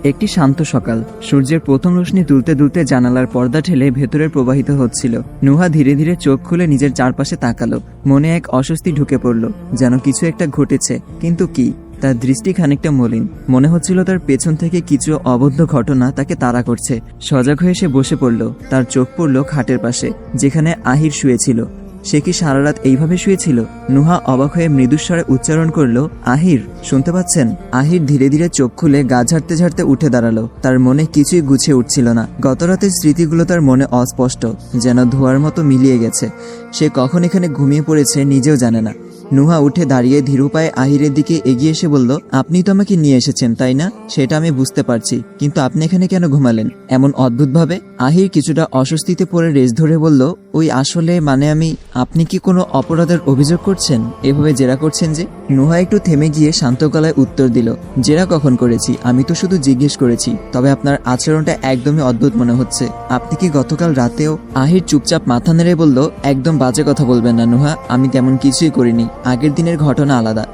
একটি শান্ত সকাল। সূর্যের প্রথম রশ্মি দুলতে দুলতে জানালার পর্দা ঠেলে ভেতরে প্রবাহিত হচ্ছিল। নুহা ধীরে ধীরে চোখ খুলে নিজের চারপাশে তাকালো। মনে এক অস্বস্তি ঢুকে পড়ল, যেন কিছু একটা ঘটেছে, কিন্তু কি? তার দৃষ্টি খানিকটা মলিন। মনে হচ্ছিল তার পেছন থেকে কিছু অবদ্ধ ঘটনা তাকে তাড়া করছে। সজাগ হয়ে সে বসে পড়ল। তার চোখ পড়ল খাটের পাশে, যেখানে আহির শুয়েছিল। সে কি সারা রাত এইভাবে শুয়েছিল? নুহা অবাক হয়ে মৃদুস্বরে উচ্চারণ করল, আহির, শুনতে পাচ্ছেন? আহির ধীরে ধীরে চোখ খুলে গা ঝাড়তে ঝাড়তে উঠে দাঁড়ালো। তার মনে কিছুই গুছিয়ে উঠছিল না। গতরাতের স্মৃতিগুলো তার মনে অস্পষ্ট, যেন ধোঁয়ার মতো মিলিয়ে গেছে। সে কখন এখানে ঘুমিয়ে পড়েছে নিজেও জানে না। নুহা উঠে দাঁড়িয়ে ধীরু পায়ে আহিরের দিকে এগিয়ে এসে বলল, আপনি তো আমাকে নিয়ে এসেছেন, তাই না? সেটা আমি বুঝতে পারছি, কিন্তু আপনি এখানে কেন ঘুমালেন এমন অদ্ভুতভাবে? আহির কিছুটা অস্বস্তিতে পড়ে রেশ ধরে বলল, ওই আসলে আপনি কি কোনো অপরাধের অভিযোগ করছেন? এভাবে জেরা করছেন যে? নুহা একটু থেমে গিয়ে শান্ত গলায় উত্তর দিল, জেরা কখন করেছি? আমি তো শুধু জিজ্ঞেস করেছি। তবে আপনার আচরণটা একদমই অদ্ভুত মনে হচ্ছে। আপনি কি গতকাল রাতেও? আহির চুপচাপ মাথা নেড়ে বলল, একদম বাজে কথা বলবেন না নুহা, আমি তেমন কিছুই করিনি। আগের দিনের ঘটনা আলাদা।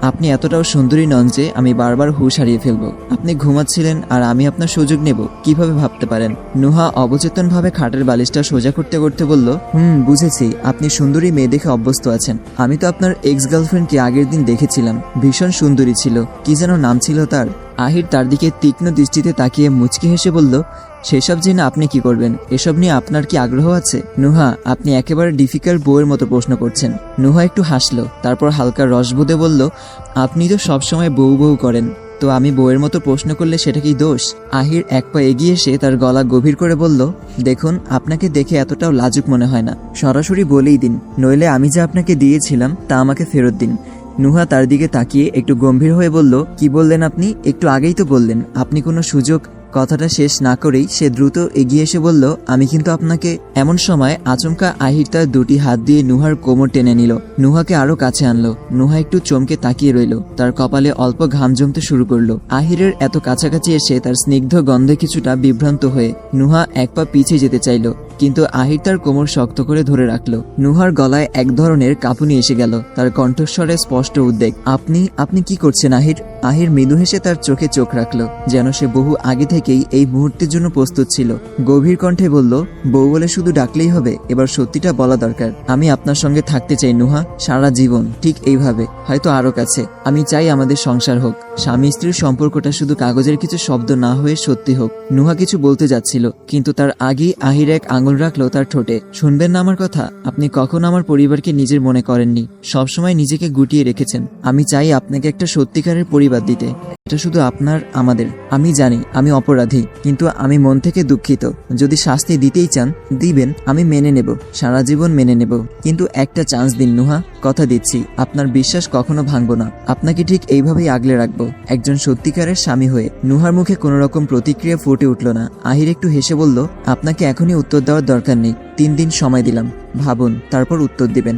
আপনি এতটাও সুন্দরী নন যে আমি বারবার হুঁশ হারিয়ে ফেলবো। আপনি ঘুমাচ্ছিলেন আর আমি আপনার সুযোগ নেব, কিভাবে ভাবতে পারেন? নুহা অবচেতনভাবে খাটের বালিশটা সোজা করতে করতে বলল, বুঝেছি, আপনি সুন্দরী মেয়ে দেখে অভ্যস্ত আছেন। আমি তো আপনার এক্স গার্লফ্রেন্ডকে আগের দিন দেখেছিলাম, ভীষণ সুন্দরী ছিল। কি যেন নাম ছিল তার? আহির তার দিকে তীক্ষ্ণ দৃষ্টিতে তাকিয়ে মুচকি হেসে বলল, সেসব জেনে আপনি কি করবেন? এসব নিয়ে আপনার কি আগ্রহ আছে? নুহা, আপনি একেবারে ডিফিকাল্ট বউয়ের মতো প্রশ্ন করছেন। নুহা একটু হাসলো, তারপর হালকা রসবোধে বলল, আপনি তো সবসময় বউ বউ করেন, তো আমি বউয়ের মতো প্রশ্ন করলে সেটা কি দোষ? আহির এক পা এগিয়ে এসে তার গলা গভীর করে বলল, দেখুন, আপনাকে দেখে এতটাও লাজুক মনে হয় না। সরাসরি বলেই দিন, নইলে আমি যা আপনাকে দিয়েছিলাম তা আমাকে ফেরত দিন। নুহা তার দিকে তাকিয়ে একটু গম্ভীর হয়ে বলল, কি বললেন আপনি? একটু আগেই তো বললেন আপনি কোনো সুযোগ। কথাটা শেষ না করেই সে দ্রুত এগিয়ে এসে বলল, আমি কিন্তু আপনাকে। এমন সময় আচমকা আহির তার দুটি হাত দিয়ে নুহার কোমর টেনে নিল, নুহাকে আরো কাছে আনলো। নুহা একটু চমকে তাকিয়ে রইল। তার কপালে অল্প ঘাম জমতে শুরু করলো। আহিরের এত কাছাকাছি এসে তার স্নিগ্ধ গন্ধে কিছুটা বিভ্রান্ত হয়ে নুহা এক পা পিছিয়ে যেতে চাইল, কিন্তু আহির তার কোমর শক্ত করে ধরে রাখলো। নুহার গলায় এক ধরনের কাঁপুনি এসে গেল। তার কণ্ঠস্বরে স্পষ্ট উদ্বেগ। আপনি কি করছেন আহির? আহির মৃদু হেসে তার চোখে চোখ রাখলো, যেন সে বহু আগে থেকেই এই মুহূর্তের জন্য প্রস্তুত ছিল। গভীর কণ্ঠে বলল, বউ বলে শুধু ডাকলেই হবে? এবার সত্যিটা বলা দরকার। আমি আপনার সঙ্গে থাকতে চাই নুহা, সারা জীবন, ঠিক এইভাবে, হয়তো আরো কাছে। আমি চাই আমাদের সংসার হোক, স্বামী স্ত্রীর সম্পর্কটা শুধু কাগজের কিছু শব্দ না হয়ে সত্যি হোক। নুহা কিছু বলতে যাচ্ছিল, কিন্তু তার আগেই আহির এক আঙুল রাখলো তার ঠোঁটে। শুনবেন না আমার কথা? আপনি কখনো আমার পরিবারকে নিজের মনে করেননি, সবসময় নিজেকে গুটিয়ে রেখেছেন। আমি চাই আপনাকে একটা সত্যিকারের পরিবার দিতে। এটা শুধু আপনার, আমাদের। আমি জানি আমি অপরাধী, কিন্তু আমি মন থেকে দুঃখিত। যদি শাস্তি দিতেই চান দিবেন, আমি মেনে নেব, সারা জীবন মেনে নেব। কিন্তু একটা চান্স দিন নুহা, কথা দিচ্ছি আপনার বিশ্বাস কখনো ভাঙবো না। আপনাকে ঠিক এইভাবেই আগলে রাখবো, একজন সত্যিকারের স্বামী হয়ে। নুহার মুখে কোনো রকম প্রতিক্রিয়া ফুটে উঠল না। আহির একটু হেসে বলল, আপনাকে এখনই উত্তর দেওয়ার দরকার নেই। 3 দিন সময় দিলাম, ভাবুন, তারপর উত্তর দিবেন।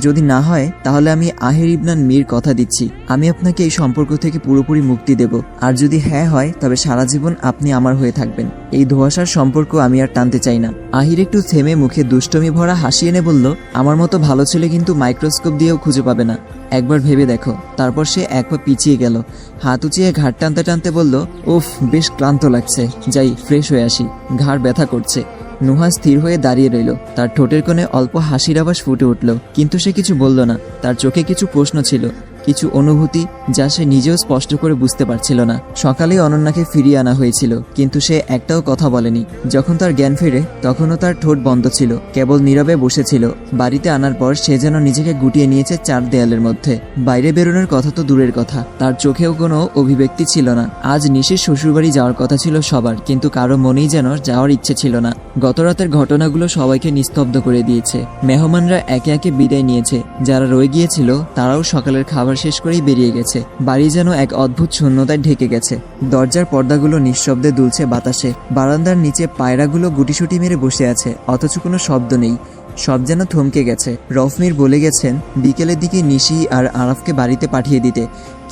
যদি না হয় তাহলে আমি আহির ইবনান মীর কথা দিচ্ছি, আমি আপনাকে এই সম্পর্ক থেকে পুরোপুরি মুক্তি দেব। আর যদি হ্যাঁ হয়, তবে সারা জীবন আপনি আমার হয়ে থাকবেন। এই ধোঁয়াশার সম্পর্ক আমি আর টানতে চাই না। আহির একটু থেমে মুখে দুষ্টমি ভরা হাসি এনে বলল, আমার মতো ভালো ছেলে কিন্তু মাইক্রোস্কোপ দিয়েও খুঁজে পাবে না, একবার ভেবে দেখো। তারপর সে এক পা পিছিয়ে গেল, হাত উঁচিয়ে ঘাড় টানতে টানতে বলল, উফ, বেশ ক্লান্ত লাগছে, যাই ফ্রেশ হয়ে আসি, ঘাড় ব্যথা করছে। নুহা স্থির হয়ে দাঁড়িয়ে রইল। তার ঠোঁটের কোণে অল্প হাসির আভাস ফুটে উঠল, কিন্তু সে কিছু বলল না। তার চোখে কিছু প্রশ্ন ছিল, কিছু অনুভূতি যা সে নিজেও স্পষ্ট করে বুঝতে পারছিল না। সকালেই অনন্যাকে ফিরিয়ে আনা হয়েছিল, কিন্তু সে একটাও কথা বলেনি। যখন তার জ্ঞান ফেরে তখনও তার ঠোঁট বন্ধ ছিল, কেবল নীরবে বসেছিল। বাড়িতে আনার পর সে যেন নিজেকে গুটিয়ে নিয়েছে 4 দেয়ালের মধ্যে। বাইরে বেরোনোর কথা তো দূরের কথা, তার চোখেও কোনো অভিব্যক্তি ছিল না। আজ নিশির শ্বশুরবাড়ি যাওয়ার কথা ছিল সবার, কিন্তু কারো মনেই যেন যাওয়ার ইচ্ছে ছিল না। গতরাতের ঘটনাগুলো সবাইকে নিস্তব্ধ করে দিয়েছে। মেহমানরা একে একে বিদায় নিয়েছে। যারা রয়ে গিয়েছিল তারাও সকালের খাবার শেষ করেই বেরিয়ে গেছে। বাড়ি যেন এক অদ্ভুত শূন্যতায় ঢেকে গেছে। দরজার পর্দাগুলো নিঃশব্দে দুলছে বাতাসে। বারান্দার নিচে পায়রাগুলো গুটিসুটি মেরে বসে আছে, অথচ কোনো শব্দ নেই। সব যেন থমকে গেছে। রফমির বলে গেছেন বিকেলের দিকে নিশি আর আরাফকে বাড়িতে পাঠিয়ে দিতে,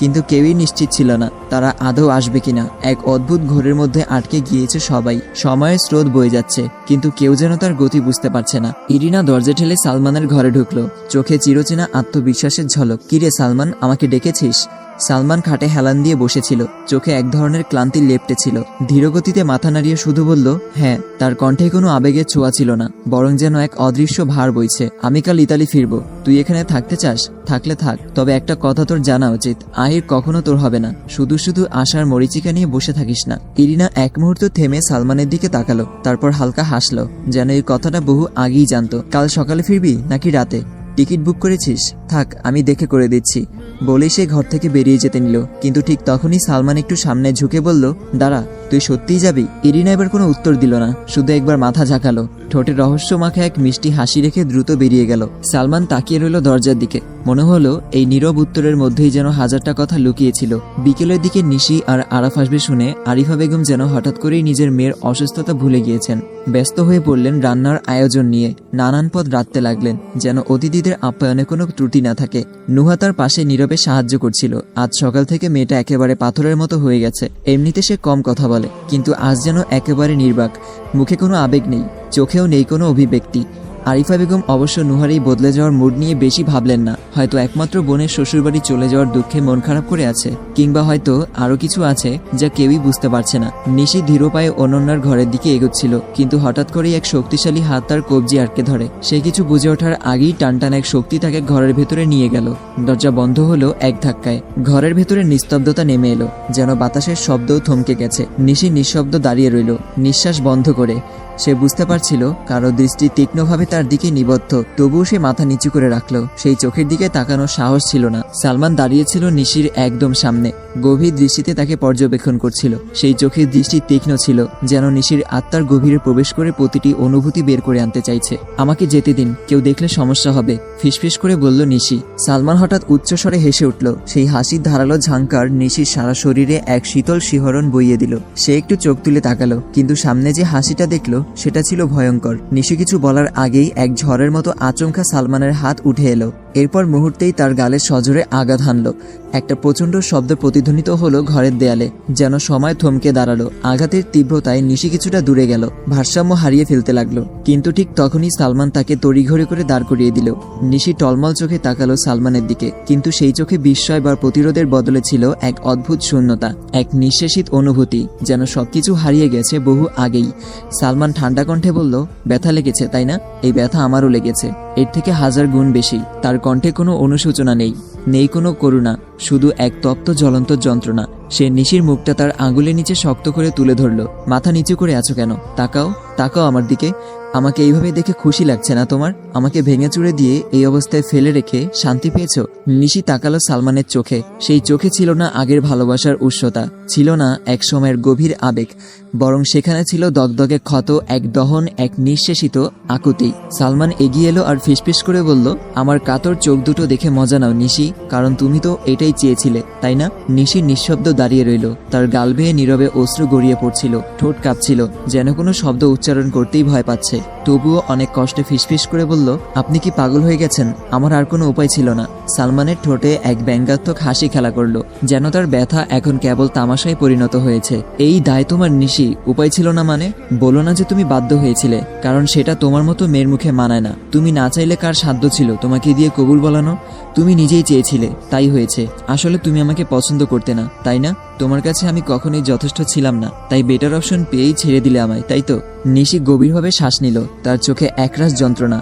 কিন্তু কেউই নিশ্চিত ছিল না তারা আদৌ আসবে কিনা। এক অদ্ভুত ঘোরের মধ্যে আটকে গিয়েছে সবাই। সময়ের স্রোত বয়ে যাচ্ছে, কিন্তু কেউ যেন তার গতি বুঝতে পারছে না। ইরিনা দরজা ঠেলে সালমানের ঘরে ঢুকলো, চোখে চিরচেনা আত্মবিশ্বাসের ঝলক। কিরে সালমান, আমাকে ডেকেছিস? সালমান খাটে হেলান দিয়ে বসেছিল, চোখে এক ধরনের ক্লান্তি লেপ্টে ছিল। ধীরগতিতে মাথা নাড়িয়ে শুধু বলল হ্যাঁ। তার কণ্ঠে কোনো আবেগের ছোঁয়া ছিল না, বরং যেন এক অদৃশ্য ভার বইছে। আমি কাল ইতালি ফিরবো, তুই এখানে থাকতে চাস? থাকলে থাক, তবে একটা কথা তোর জানা উচিত, আহির কখনো তোর হবে না। শুধু শুধু আশার মরিচিকা নিয়ে বসে থাকিস না। ইরিনা এক মুহূর্ত থেমে সালমানের দিকে তাকালো, তারপর হালকা হাসলো, যেন এই কথাটা বহু আগেই জানতো। কাল সকালে ফিরবি নাকি রাতে? টিকিট বুক করেছিস? থাক, আমি দেখে করে দিচ্ছি। বলেই সে ঘর থেকে বেরিয়ে যেতে নিল, কিন্তু ঠিক তখনই সালমান একটু সামনে ঝুঁকে বলল, দাঁড়া, তুই সত্যিই যাবি? ইরিনা এবার কোনো উত্তর দিল না, শুধু একবার মাথা ঝাঁকালো, ঠোঁটে রহস্য মাখা এক মিষ্টি হাসি রেখে দ্রুত বেরিয়ে গেল। সালমান তাকিয়ে রইল দরজার দিকে। মনে হলো এই নীরব উত্তরের মধ্যেই যেন হাজারটা কথা লুকিয়েছিল। বিকেলের দিকে নিশি আর আরাফ আসবে শুনে আরিফা বেগম যেন হঠাৎ করেই নিজের মেয়ের অসুস্থতা ভুলে গিয়েছেন। ব্যস্ত হয়ে পড়লেন রান্নার আয়োজন নিয়ে, নানান পদ রাঁধতে লাগলেন, যেন অতিথিদের আপ্যায়নে কোনো ত্রুটি না থাকে। নুহা তার পাশে নীরবে সাহায্য করছিল। আজ সকাল থেকে মেয়েটা একেবারে পাথরের মতো হয়ে গেছে। এমনিতে সে কম কথা বলে, কিন্তু আজ যেন একেবারে নির্বাক, মুখে কোনো আবেগ নেই, চোখেও নেই কোনো অভিব্যক্তি। আরিফা বেগম অবশ্য নুহার এই বদলে যাওয়ার মুড নিয়ে বেশি ভাবলেন না। হয়তো একমাত্র বোনের শ্বশুরবাড়ি চলে যাওয়ার দুঃখে মন খারাপ করে আছে, কিংবা হয়তো আরো কিছু আছে যা কেউই বুঝতে পারছে না। নিশি ধীর পায়ে অনন্যার ঘরের দিকে এগোচ্ছিল, কিন্তু হঠাৎ করেই এক শক্তিশালী হাত তার কবজি আটকে ধরে। সে কিছু বুঝে ওঠার আগেই টানটান এক শক্তি তাকে ঘরের ভেতরে নিয়ে গেল। দরজা বন্ধ হলো এক ধাক্কায়। ঘরের ভেতরে নিস্তব্ধতা নেমে এলো, যেন বাতাসের শব্দও থমকে গেছে। নিশি নিঃশব্দ দাঁড়িয়ে রইল, নিঃশ্বাস বন্ধ করে। সে বুঝতে পারছিল কারো দৃষ্টি তীক্ষ্ণভাবে তার দিকে নিবদ্ধ, তবুও সে মাথা নিচু করে রাখলো। সেই চোখের দিকে তাকানোর সাহস ছিল না। সালমান দাঁড়িয়েছিল নিশির একদম সামনে, গভীর দৃষ্টিতে তাকে পর্যবেক্ষণ করছিল। সেই চোখের দৃষ্টি তীক্ষ্ণ ছিল, যেন নিশির আত্মার গভীরে প্রবেশ করে প্রতিটি অনুভূতি বের করে আনতে চাইছে। আমাকে যেতে দিন, কেউ দেখলে সমস্যা হবে, ফিসফিস করে বলল নিশি। সালমান হঠাৎ উচ্চস্বরে হেসে উঠল। সেই হাসির ধারালো ঝাঙ্কার নিশির সারা শরীরে এক শীতল শিহরণ বইয়ে দিল। সে একটু চোখ তুলে তাকালো, কিন্তু সামনে যে হাসিটা দেখলো সেটা ছিল ভয়ঙ্কর। নিশি কিছু বলার আগেই এক ঝড়ের মতো আচমকা সালমানের হাত উঠে এলো। এরপর মুহূর্তেই তার গালে সজোরে আঘাত হানল। একটা প্রচণ্ড শব্দ প্রতিধ্বনিত হলো ঘরের দেয়ালে, যেন সময় থমকে দাঁড়ালো। আঘাতের তীব্রতায় নিশি কিছুটা দূরে গেল, ভারসাম্য হারিয়ে ফেলতে লাগলো। কিন্তু ঠিক তখনই সালমান তাকে তড়িঘড়ি করে দাঁড় করিয়ে দিল। নিশি টলমল চোখে তাকালো সালমানের দিকে, কিন্তু সেই চোখে বিস্ময় বা প্রতিরোধের বদলে ছিল এক অদ্ভুত শূন্যতা, এক নিঃশেষিত অনুভূতি, যেন সবকিছু হারিয়ে গেছে বহু আগেই। সালমান ঠান্ডা কণ্ঠে বলল, ব্যথা লেগেছে তাই না? এই ব্যথা আমারও লেগেছে, এর থেকে 1000 গুণ বেশি। তার কণ্ঠে কোনো অনুশোচনা নেই, নেই কোনো করুণা, শুধু এক তপ্ত জ্বলন্ত যন্ত্রণা। সে নিশির মুখটা তার আঙুলের নিচে শক্ত করে তুলে ধরল। মাথা নিচু করে আছো কেন? তাকাও, তাকাও আমার দিকে। আমাকে এইভাবে দেখে খুশি লাগছে না তোমার? আমাকে ভেঙে চুরে দিয়ে এই অবস্থায় ফেলে রেখে শান্তি পেয়েছো? নিশি তাকালো সালমানের চোখে। সেই চোখে ছিল না আগের ভালোবাসার উষ্ণতা, ছিল না এক সময়ের গভীর আবেগ, বরং সেখানে ছিল দগদগে ক্ষত, এক দহন, এক নিঃশেষিত আকুতি। সালমান এগিয়ে এলো আর ফিসফিস করে বলল, আমার কাতর চোখ দুটো দেখে মজা নাও নিশি, কারণ তুমি তো এটাই চেয়েছিলে তাই না? নিশি নিঃশব্দ দাঁড়িয়ে রইল, তার গাল বেয়ে নীরবে অশ্রু গড়িয়ে পড়ছিল, ঠোঁট কাঁপছিল, যেন কোনো শব্দ উচ্চারণ করতেই ভয় পাচ্ছে। তবুও অনেক কষ্টে ফিসফিস করে বলল, আপনি কি পাগল হয়ে গেছেন? আমার আর কোনো উপায় ছিল না। সালমানের ঠোঁটে এক ব্যঙ্গাত্মক হাসি খেলা করলো, যেন তার ব্যথা এখন কেবল তামাশায় পরিণত হয়েছে। এই দায় তোমার নিশি? উপায় ছিল না মানে? বলো না যে তুমি বাধ্য হয়েছিলে, কারণ সেটা তোমার মতো মেয়ের মুখে মানায় না। তুমি না চাইলে কার সাধ্য ছিল তোমাকে দিয়ে কবুল বলানো? তুমি নিজেই চেয়েছিলে, তাই হয়েছে। আসলে তুমি আমাকে পছন্দ করতে না, তাই না? তোমার কাছে আমি কখনোই যথেষ্ট ছিলাম না, তাই বেটার অপশন পেয়েই ছেড়ে দিলে আমায়, তাই তো? নিশি গভীরভাবে শ্বাস নিল, তার চোখে একরাশ যন্ত্রণা,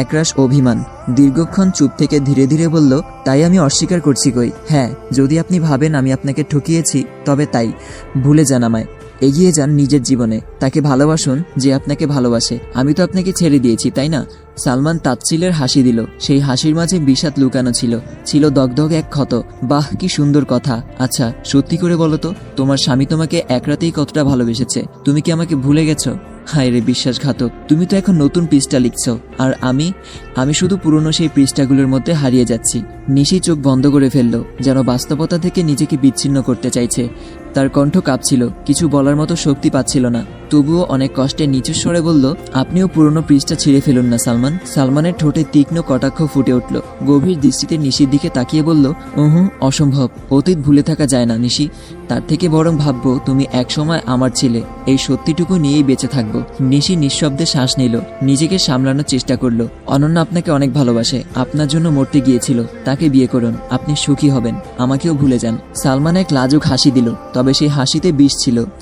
একরাশ অভিমান। দীর্ঘক্ষণ চুপ থেকে ধীরে ধীরে বলল, তাই আমি অস্বীকার করছি কই। হ্যাঁ, যদি আপনি ভাবেন আমি আপনাকে ঠকিয়েছি, তবে তাই। ভুলে যান আমায়, এগিয়ে যান নিজের জীবনে, তাকে ভালোবাসুন যে আপনাকে ভালোবাসে। আমি তো আপনাকে ছেড়ে দিয়েছি, তাই না? সালমান তাচ্ছিলের হাসি দিল। সেই হাসির মাঝে বিষাদ লুকানো ছিল, ছিল দগদগে এক ক্ষত। বাহ, কি সুন্দর কথা। আচ্ছা, সত্যি করে বলো তো, তোমার স্বামী তোমাকে এক রাতেই কতটা ভালোবেসেছে? তুমি কি আমাকে ভুলে গেছো? হায় রে বিশ্বাসঘাতক, তুমি তো এখন নতুন পৃষ্ঠা লিখছো, আর আমি শুধু পুরনো সেই পৃষ্ঠাগুলোর মধ্যে হারিয়ে যাচ্ছি। নিশি চোখ বন্ধ করে ফেলল, যেন বাস্তবতা থেকে নিজেকে বিচ্ছিন্ন করতে চাইছে। তার কণ্ঠ কাঁপছিল, কিছু বলার মতো শক্তি পাচ্ছিল না। তবুও অনেক কষ্টে নিচু স্বরে বলল, আপনিও পুরনো পৃষ্ঠা ছিঁড়ে ফেলুন না সালমান। সালমানের ঠোঁটে তীক্ষ্ণ কটাক্ষ ফুটে উঠল। গভীর দৃষ্টিতে নিশির দিকে তাকিয়ে বলল, অসম্ভব। অতীত ভুলে থাকা যায় না নিশি। তার থেকে বরং ভাববো তুমি একসময় আমার ছিলে। এই সত্যিটুকু নিয়েই বেঁচে থাকবো। নিশি নিঃশব্দে শ্বাস নিল, নিজেকে সামলানোর চেষ্টা করলো। অনন্যা আপনাকে অনেক ভালোবাসে, আপনার জন্য মরতে গিয়েছিল। তাকে বিয়ে করুন, আপনি সুখী হবেন, আমাকেও ভুলে যান। সালমান এক লাজুক হাসি দিল, তবে সেই হাসিতে বিষ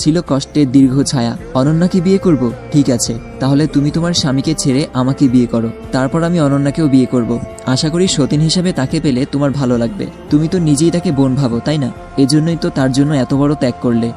ছিল কষ্টের দীর্ঘ ছায়া। অনন্যাকে বিয়ে করব? ঠিক আছে, তাহলে তুমি তোমার স্বামীকে ছেড়ে আমাকে বিয়ে করো, তারপর আমি অনন্যাকেও বিয়ে করব। আশা করি সতীন হিসেবে তাকে পেলে তোমার ভালো লাগবে। তুমি তো নিজেই তাকে বোন ভাবো, তাই না? এজন্যই তো তার জন্য এত বড় ত্যাগ করলে।